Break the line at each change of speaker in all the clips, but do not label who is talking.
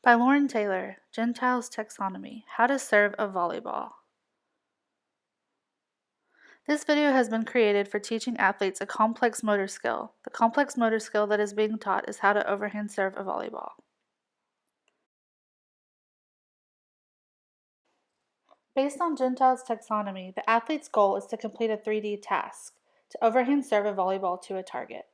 By Lauren Taylor, Gentile's Taxonomy, How to Serve a Volleyball. This video has been created for teaching athletes a complex motor skill. The complex motor skill that is being taught is how to overhand serve a volleyball. Based on Gentile's taxonomy, the athlete's goal is to complete a 3D task, to overhand serve a volleyball to a target.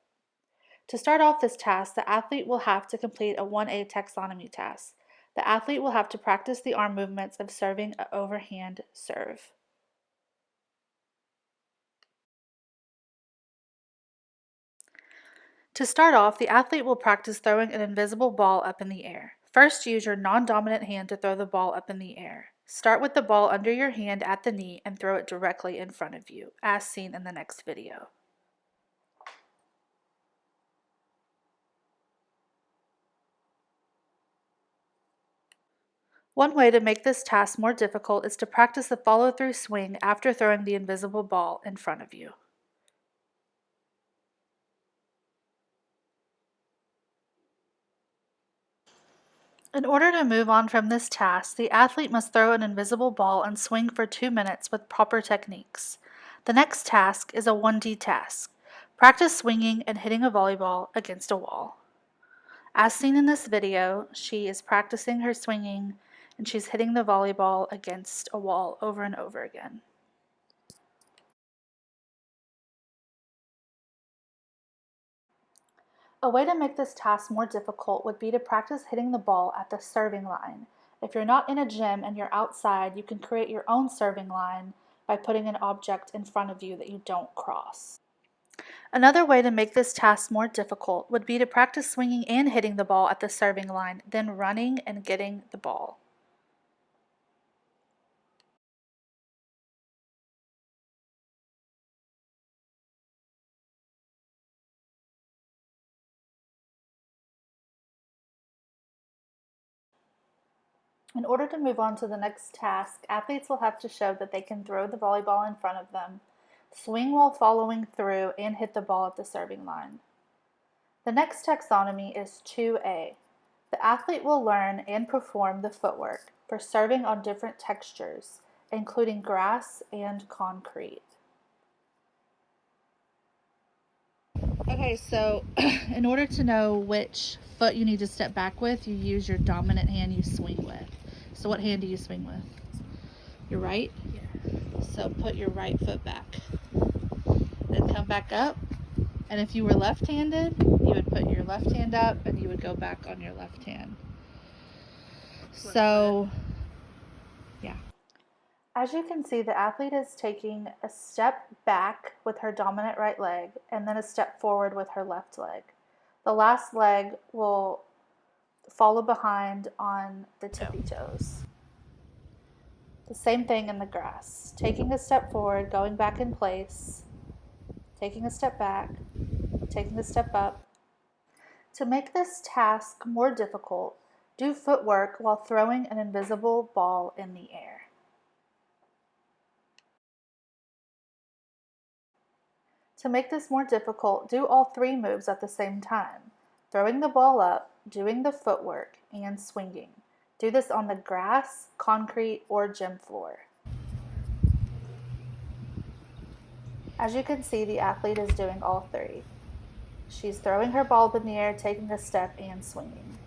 To start off this task, the athlete will have to complete a 1A taxonomy task. The athlete will have to practice the arm movements of serving an overhand serve. To start off, the athlete will practice throwing an invisible ball up in the air. First, use your non-dominant hand to throw the ball up in the air. Start with the ball under your hand at the knee and throw it directly in front of you, as seen in the next video. One way to make this task more difficult is to practice the follow-through swing after throwing the invisible ball in front of you. In order to move on from this task, the athlete must throw an invisible ball and swing for 2 minutes with proper techniques. The next task is a 1D task. Practice swinging and hitting a volleyball against a wall. As seen in this video, she is practicing her swinging and she's hitting the volleyball against a wall over and over again. A way to make this task more difficult would be to practice hitting the ball at the serving line. If you're not in a gym and you're outside, you can create your own serving line by putting an object in front of you that you don't cross. Another way to make this task more difficult would be to practice swinging and hitting the ball at the serving line, then running and getting the ball. In order to move on to the next task, athletes will have to show that they can throw the volleyball in front of them, swing while following through, and hit the ball at the serving line. The next taxonomy is 2A. The athlete will learn and perform the footwork for serving on different textures, including grass and concrete. Okay, so in order to know which foot you need to step back with, you use your dominant hand you swing with. So what hand do you swing with? Your right? Yeah. So put your right foot back. Then come back up. And if you were left-handed, you would put your left hand up and you would go back on your left hand. So, yeah. As you can see, the athlete is taking a step back with her dominant right leg and then a step forward with her left leg. The last leg will follow behind on the tippy toes. The same thing in the grass. Taking a step forward, going back in place, taking a step back, taking a step up. To make this task more difficult, do footwork while throwing an invisible ball in the air. To make this more difficult, do all 3 moves at the same time, throwing the ball up, doing the footwork, and swinging. Do this on the grass, concrete, or gym floor. As you can see, the athlete is doing all 3. She's throwing her ball up in the air, taking a step, and swinging.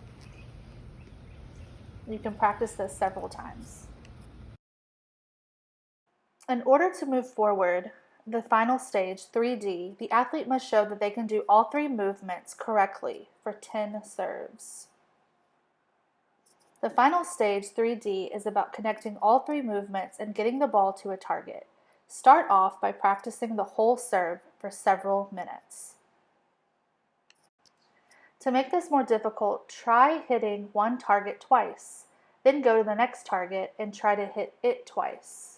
You can practice this several times. In order to move forward, the final stage, 3D, the athlete must show that they can do all 3 movements correctly for 10 serves. The final stage, 3D, is about connecting all 3 movements and getting the ball to a target. Start off by practicing the whole serve for several minutes. To make this more difficult, try hitting one target twice, then go to the next target and try to hit it twice.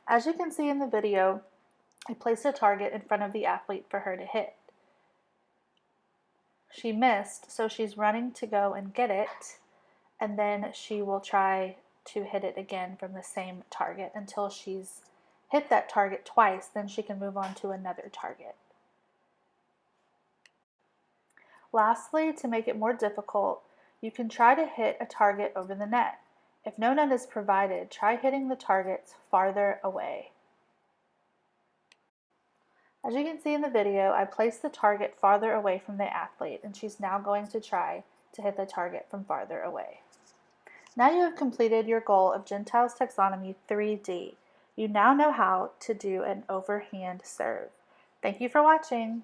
As you can see in the video, I placed a target in front of the athlete for her to hit. She missed, so she's running to go and get it, and then she will try to hit it again from the same target until she's hit that target twice, then she can move on to another target. Lastly, to make it more difficult, you can try to hit a target over the net. If no net is provided, try hitting the targets farther away. As you can see in the video, I placed the target farther away from the athlete, and she's now going to try to hit the target from farther away. Now you have completed your goal of Gentile's Taxonomy 3D. You now know how to do an overhand serve. Thank you for watching.